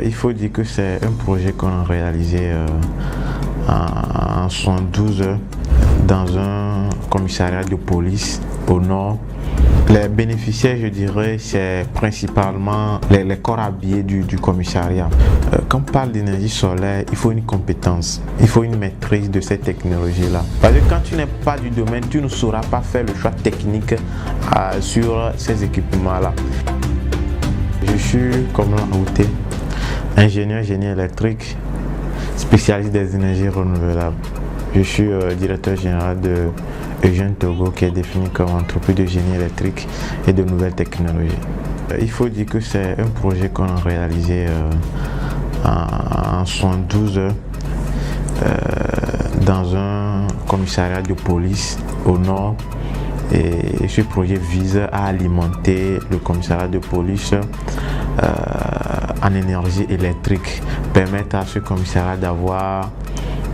Il faut dire que c'est un projet qu'on a réalisé en 72 heures dans un commissariat de police au nord. Les bénéficiaires, je dirais, c'est principalement les corps habillés du commissariat. Quand on parle d'énergie solaire, il faut une compétence, il faut une maîtrise de cette technologie-là. Parce que quand tu n'es pas du domaine, tu ne sauras pas faire le choix technique sur ces équipements-là. Je suis, comme l'a outé, ingénieur génie électrique, spécialiste des énergies renouvelables. Je suis directeur général de Eugène Togo, qui est défini comme entreprise de génie électrique et de nouvelles technologies. Il faut dire que c'est un projet qu'on a réalisé en 72 heures dans un commissariat de police au nord. Et ce projet vise à alimenter le commissariat de police en énergie électrique, permettre à ce commissariat d'avoir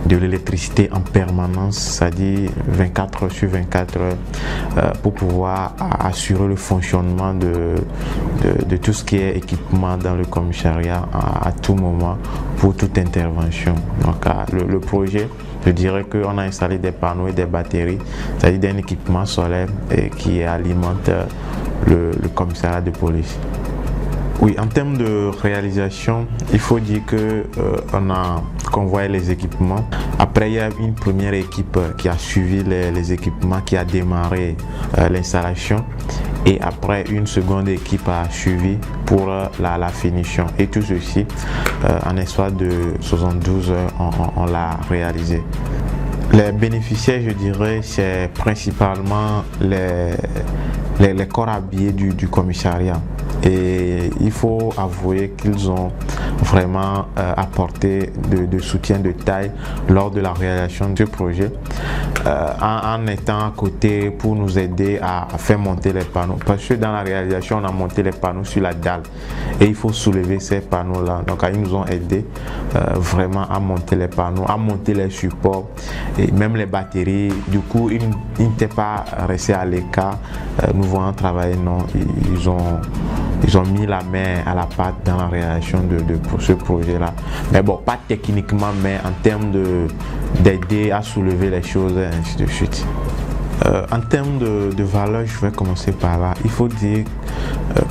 de l'électricité en permanence, c'est-à-dire 24 heures sur 24 heures, pour pouvoir assurer le fonctionnement de tout ce qui est équipement dans le commissariat à tout moment, pour toute intervention. Donc le projet, je dirais qu'on a installé des panneaux et des batteries, c'est-à-dire un équipement solaire qui alimente le commissariat de police. Oui, en termes de réalisation, il faut dire qu'on a convoyé les équipements. Après, il y a une première équipe qui a suivi les équipements, qui a démarré l'installation. Et après, une seconde équipe a suivi pour la finition. Et tout ceci, en l'espace de 72 heures, on l'a réalisé. Les bénéficiaires, je dirais, c'est principalement les corps habillés du commissariat. Et il faut avouer qu'ils ont vraiment apporté de soutien de taille lors de la réalisation de ce projet, en étant à côté pour nous aider à faire monter les panneaux. Parce que dans la réalisation, on a monté les panneaux sur la dalle et il faut soulever ces panneaux-là. Donc ils nous ont aidé vraiment à monter les panneaux, à monter les supports et même les batteries. Du coup, ils n'étaient pas restés à l'écart. Nous voyons travailler, non, ils ont mis la main à la pâte dans la réalisation de ce projet-là. Mais bon, pas techniquement, mais en termes d'aider à soulever les choses et ainsi de suite. En termes de valeur, je vais commencer par là. Il faut dire,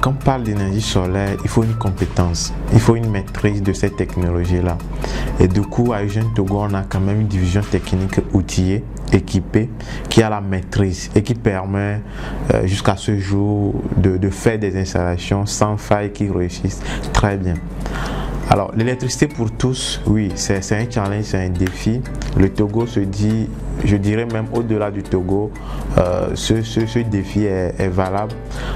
quand on parle d'énergie solaire, il faut une compétence, il faut une maîtrise de cette technologie-là. Et du coup, à Eugène Togo, on a quand même une division technique outillée, équipée, qui a la maîtrise et qui permet jusqu'à ce jour de faire des installations sans faille qui réussissent très bien. Alors, l'électricité pour tous, oui, c'est un challenge, c'est un défi. Le Togo se dit, je dirais même au-delà du Togo, ce défi est valable.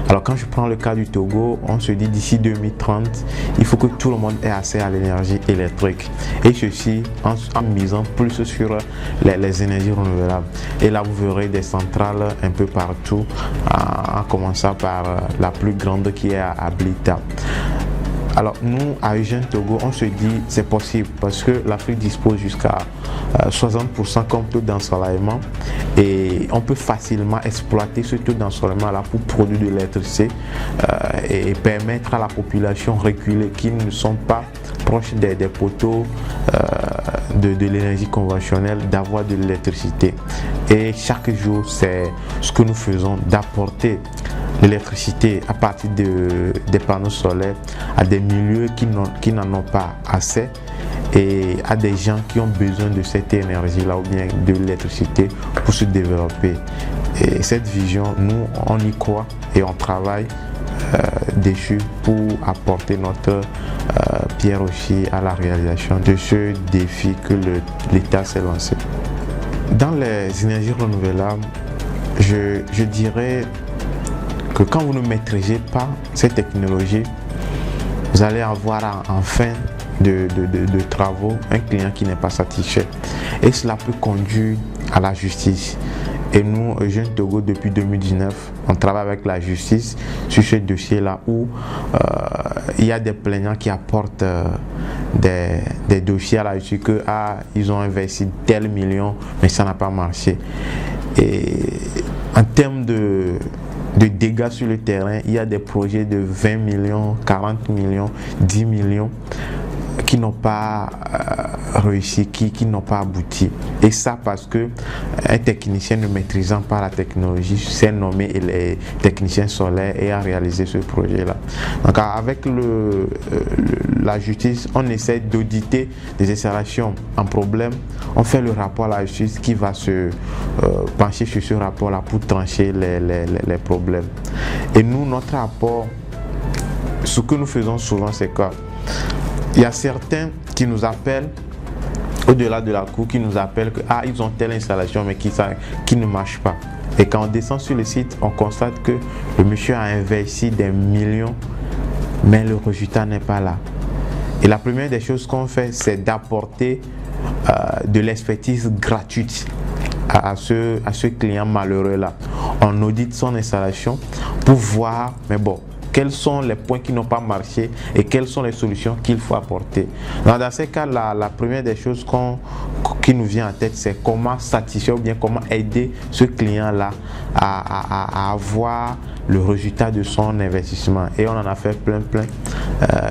Alors, quand je prends le cas du Togo, on se dit d'ici 2030, il faut que tout le monde ait accès à l'énergie électrique. Et ceci en misant plus sur les énergies renouvelables. Et là, vous verrez des centrales un peu partout, en commençant par la plus grande qui est à Blita. Alors nous, à Eugène Togo, on se dit c'est possible parce que l'Afrique dispose jusqu'à 60% comme taux d'ensoleillement et on peut facilement exploiter ce taux d'ensoleillement là pour produire de l'électricité et permettre à la population reculée qui ne sont pas proches des poteaux de l'énergie conventionnelle d'avoir de l'électricité. Et chaque jour, c'est ce que nous faisons, d'apporter l'électricité à partir des panneaux solaires à des milieux qui n'en ont pas assez et à des gens qui ont besoin de cette énergie-là ou bien de l'électricité pour se développer. Et cette vision, nous, on y croit et on travaille dessus pour apporter notre pierre aussi à la réalisation de ce défi que l'État s'est lancé. Dans les énergies renouvelables, je dirais que quand vous ne maîtrisez pas cette technologie, vous allez avoir en fin de travaux un client qui n'est pas satisfait. Et cela peut conduire à la justice. Et nous, Eugène Togo, depuis 2019, on travaille avec la justice sur ce dossier-là où il y a des plaignants qui apportent des dossiers à la justice que ils ont investi tel million, mais ça n'a pas marché. Et en termes de dégâts sur le terrain, il y a des projets de 20 millions, 40 millions, 10 millions. qui n'ont pas réussi, qui n'ont pas abouti. Et ça parce que un technicien ne maîtrisant pas la technologie s'est nommé les techniciens solaires et a réalisé ce projet-là. Donc avec la justice, on essaie d'auditer des installations en problème. On fait le rapport à la justice qui va se pencher sur ce rapport-là pour trancher les problèmes. Et nous, notre rapport, ce que nous faisons souvent, c'est quoi? Il y a certains qui nous appellent, au-delà de la cour, qui nous appellent que ils ont telle installation mais qui ne marche pas. Et quand on descend sur le site, on constate que le monsieur a investi des millions, mais le résultat n'est pas là. Et la première des choses qu'on fait, c'est d'apporter de l'expertise gratuite à ce client malheureux-là. On audite son installation pour voir, mais bon, quels sont les points qui n'ont pas marché et quelles sont les solutions qu'il faut apporter. Dans ces cas, la première des choses qui nous vient en tête, c'est comment satisfaire ou bien comment aider ce client-là à avoir le résultat de son investissement. Et on en a fait plein.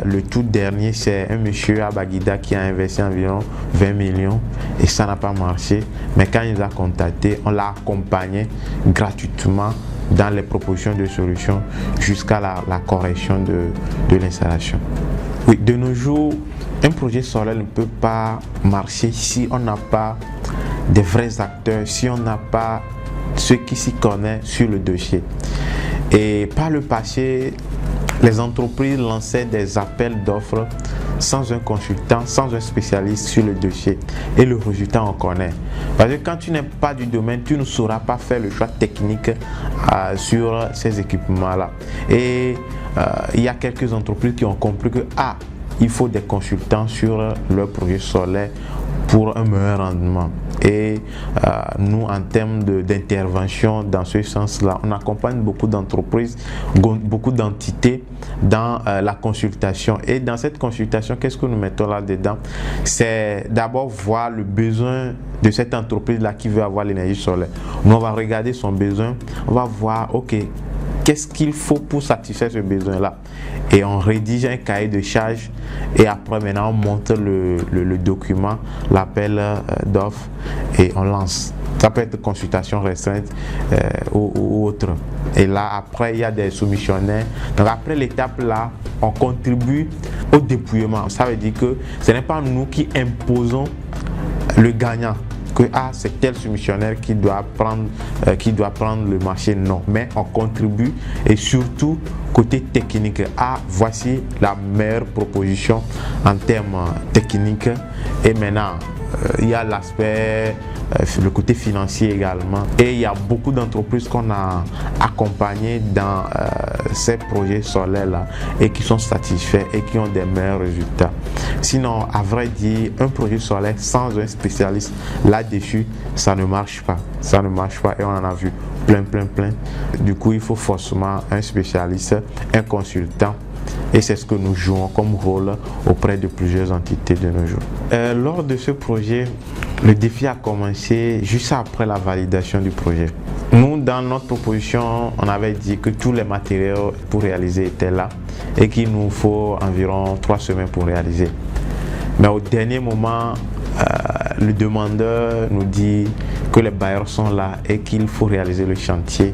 Le tout dernier, c'est un monsieur à Baguida qui a investi environ 20 millions et ça n'a pas marché. Mais quand il nous a contacté, on l'a accompagné gratuitement dans les propositions de solutions jusqu'à la correction de l'installation. Oui, de nos jours, un projet solaire ne peut pas marcher si on n'a pas des vrais acteurs, si on n'a pas ceux qui s'y connaissent sur le dossier. Et par le passé, les entreprises lançaient des appels d'offres sans un consultant, sans un spécialiste sur le dossier. Et le résultat, on connaît. Parce que quand tu n'es pas du domaine, tu ne sauras pas faire le choix technique sur ces équipements-là. Et il y a quelques entreprises qui ont compris que il faut des consultants sur leur projet solaire pour un meilleur rendement. Et nous, en termes d'intervention dans ce sens-là, on accompagne beaucoup d'entreprises, beaucoup d'entités dans la consultation. Et dans cette consultation, qu'est-ce que nous mettons là-dedans? C'est d'abord voir le besoin de cette entreprise-là qui veut avoir l'énergie solaire. Nous, on va regarder son besoin, on va voir, ok, qu'est-ce qu'il faut pour satisfaire ce besoin-là? Et on rédige un cahier de charges et après maintenant on monte le document, l'appel d'offres et on lance. Ça peut être consultation restreinte ou autre. Et là après il y a des soumissionnaires. Donc après l'étape là, on contribue au dépouillement. Ça veut dire que ce n'est pas nous qui imposons le gagnant, que c'est tel soumissionnaire qui doit prendre le marché, non, mais on contribue. Et surtout côté technique, voici la meilleure proposition en termes techniques. Et maintenant il y a l'aspect le côté financier également, et il y a beaucoup d'entreprises qu'on a accompagnées dans ces projets solaires là et qui sont satisfaits et qui ont des meilleurs résultats. Sinon, à vrai dire, un projet solaire sans un spécialiste là-dessus, ça ne marche pas, et on en a vu plein. Du coup, il faut forcément un spécialiste, un consultant. Et c'est ce que nous jouons comme rôle auprès de plusieurs entités de nos jours. Lors de ce projet, le défi a commencé juste après la validation du projet. Nous, dans notre proposition, on avait dit que tous les matériaux pour réaliser étaient là et qu'il nous faut environ 3 semaines pour réaliser. Mais au dernier moment, le demandeur nous dit que les bailleurs sont là et qu'il faut réaliser le chantier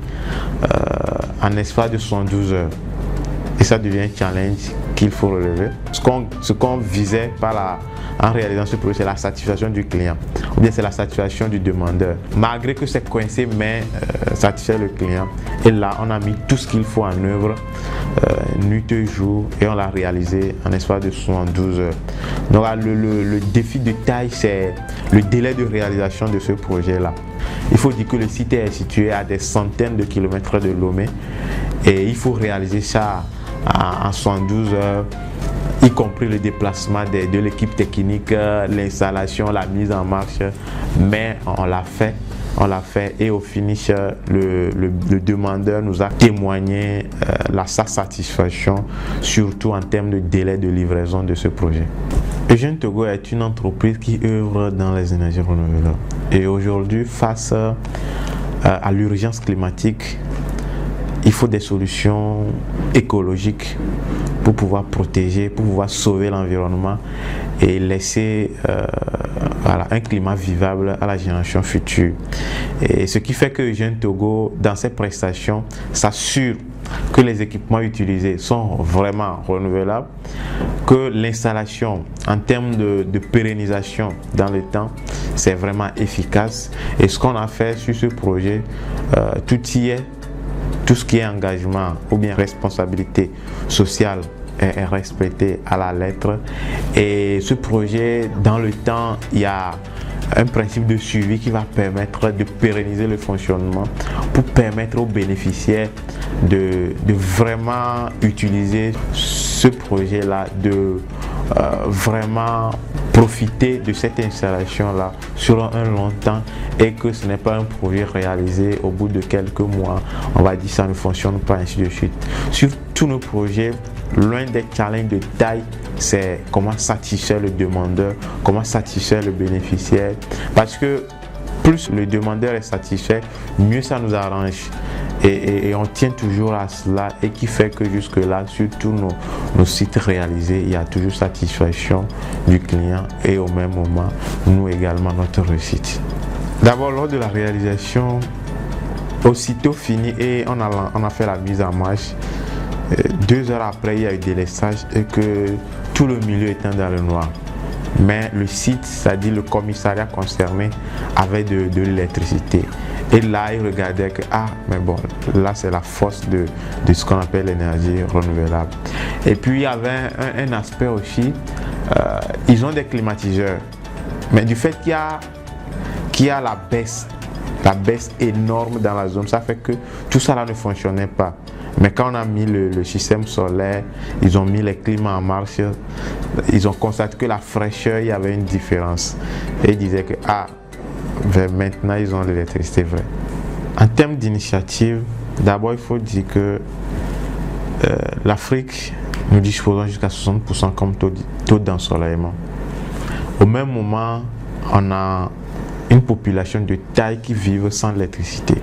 en espace de 72 heures. Et ça devient un challenge qu'il faut relever. Ce qu'on visait en réalisant ce projet, c'est la satisfaction du client, ou bien c'est la satisfaction du demandeur. Malgré que c'est coincé, mais satisfaire le client. Et là, on a mis tout ce qu'il faut en œuvre, nuit et jour, et on l'a réalisé en espace de 72 heures. Donc le défi de taille, c'est le délai de réalisation de ce projet-là. Il faut dire que le site est situé à des centaines de kilomètres de Lomé, et il faut réaliser ça en 72 heures, y compris le déplacement de l'équipe technique, l'installation, la mise en marche. Mais on l'a fait et au finish, le demandeur nous a témoigné sa satisfaction, surtout en termes de délai de livraison de ce projet. Eugène Togo est une entreprise qui œuvre dans les énergies renouvelables. Et aujourd'hui, face à l'urgence climatique, il faut des solutions écologiques pour pouvoir protéger, pour pouvoir sauver l'environnement et laisser un climat vivable à la génération future. Et ce qui fait que Jeune Togo, dans ses prestations, s'assure que les équipements utilisés sont vraiment renouvelables, que l'installation en termes de pérennisation dans le temps, c'est vraiment efficace. Et ce qu'on a fait sur ce projet, tout y est, tout ce qui est engagement ou bien responsabilité sociale est respecté à la lettre. Et ce projet, dans le temps, il y a un principe de suivi qui va permettre de pérenniser le fonctionnement pour permettre aux bénéficiaires de vraiment utiliser ce projet-là, de vraiment profiter de cette installation-là sur un long temps et que ce n'est pas un projet réalisé au bout de quelques mois, on va dire ça ne fonctionne pas, ainsi de suite. Sur tous nos projets, l'un des challenges de taille, c'est comment satisfaire le demandeur, comment satisfaire le bénéficiaire, parce que plus le demandeur est satisfait, mieux ça nous arrange. Et on tient toujours à cela, et qui fait que jusque là, sur tous nos sites réalisés, il y a toujours satisfaction du client et au même moment, nous également, notre réussite. D'abord, lors de la réalisation, aussitôt fini et on a fait la mise en marche, 2 heures après, il y a eu délestage et que tout le milieu était dans le noir. Mais le site, c'est-à-dire le commissariat concerné, avait de l'électricité. Et là, ils regardaient que, mais bon, là, c'est la force de ce qu'on appelle l'énergie renouvelable. Et puis, il y avait un aspect aussi, ils ont des climatiseurs. Mais du fait qu'il y a la baisse énorme dans la zone, ça fait que tout ça là ne fonctionnait pas. Mais quand on a mis le système solaire, ils ont mis les climats en marche, ils ont constaté que la fraîcheur, il y avait une différence. Et ils disaient que, maintenant, ils ont l'électricité vraie. En termes d'initiative, d'abord, il faut dire que l'Afrique, nous disposons jusqu'à 60% comme taux d'ensoleillement. Au même moment, on a une population de taille qui vit sans électricité.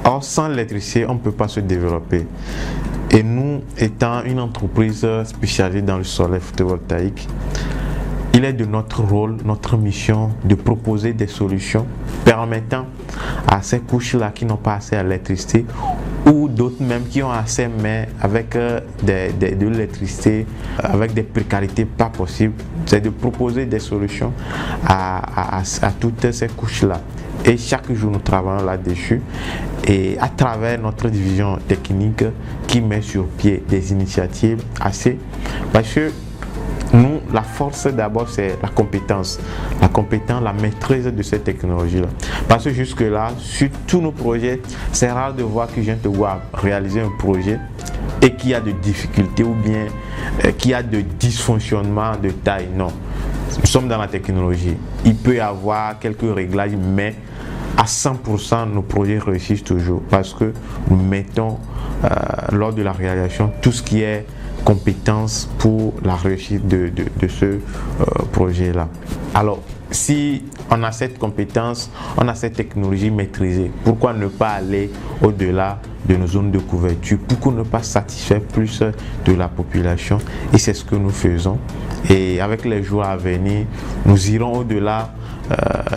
Or, sans l'électricité, on ne peut pas se développer. Et nous, étant une entreprise spécialisée dans le soleil photovoltaïque, il est de notre rôle, notre mission de proposer des solutions permettant à ces couches-là qui n'ont pas assez d'électricité ou d'autres même qui ont assez mais avec de l'électricité, avec des précarités pas possibles, c'est de proposer des solutions à toutes ces couches-là. Et chaque jour, nous travaillons là-dessus et à travers notre division technique qui met sur pied des initiatives parce que nous, la force d'abord, c'est la compétence, la maîtrise de cette technologie-là. Parce que jusque-là, sur tous nos projets, c'est rare de voir que je viens te voir réaliser un projet et qu'il y a de difficultés ou bien qu'il y a de dysfonctionnement de taille. Non, nous sommes dans la technologie. Il peut y avoir quelques réglages, mais à 100%, nos projets réussissent toujours parce que nous mettons lors de la réalisation tout ce qui est compétences pour la réussite de ce projet-là. Alors, si on a cette compétence, on a cette technologie maîtrisée, pourquoi ne pas aller au-delà de nos zones de couverture? Pourquoi ne pas satisfaire plus de la population? Et c'est ce que nous faisons. Et avec les jours à venir, nous irons au-delà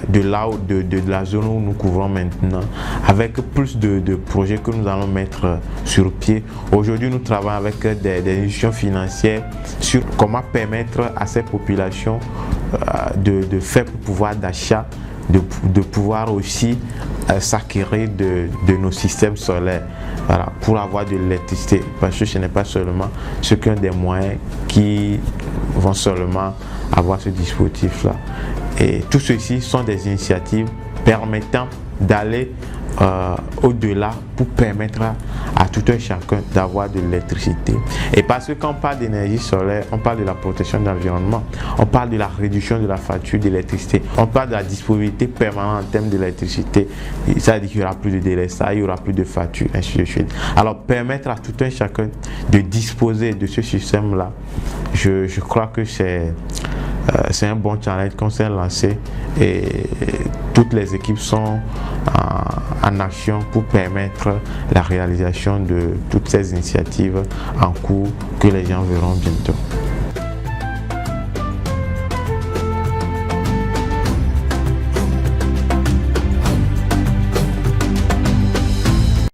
de la zone où nous couvrons maintenant, avec plus de projets que nous allons mettre sur pied. Aujourd'hui, nous travaillons avec des institutions financières sur comment permettre à ces populations de faire pouvoir d'achat, de pouvoir aussi s'acquérir de nos systèmes solaires, voilà, pour avoir de l'électricité, parce que ce n'est pas seulement ceux qui ont des moyens qui vont seulement avoir ce dispositif-là. Et tout ceci sont des initiatives permettant d'aller au-delà pour permettre à tout un chacun d'avoir de l'électricité. Et parce que quand on parle d'énergie solaire, on parle de la protection de l'environnement, on parle de la réduction de la facture d'électricité, on parle de la disponibilité permanente en termes d'électricité. Ça veut dire qu'il n'y aura plus de délestage, il n'y aura plus de facture, ainsi de suite. Alors permettre à tout un chacun de disposer de ce système-là, je crois que c'est un bon challenge qu'on s'est lancé et toutes les équipes sont en action pour permettre la réalisation de toutes ces initiatives en cours que les gens verront bientôt.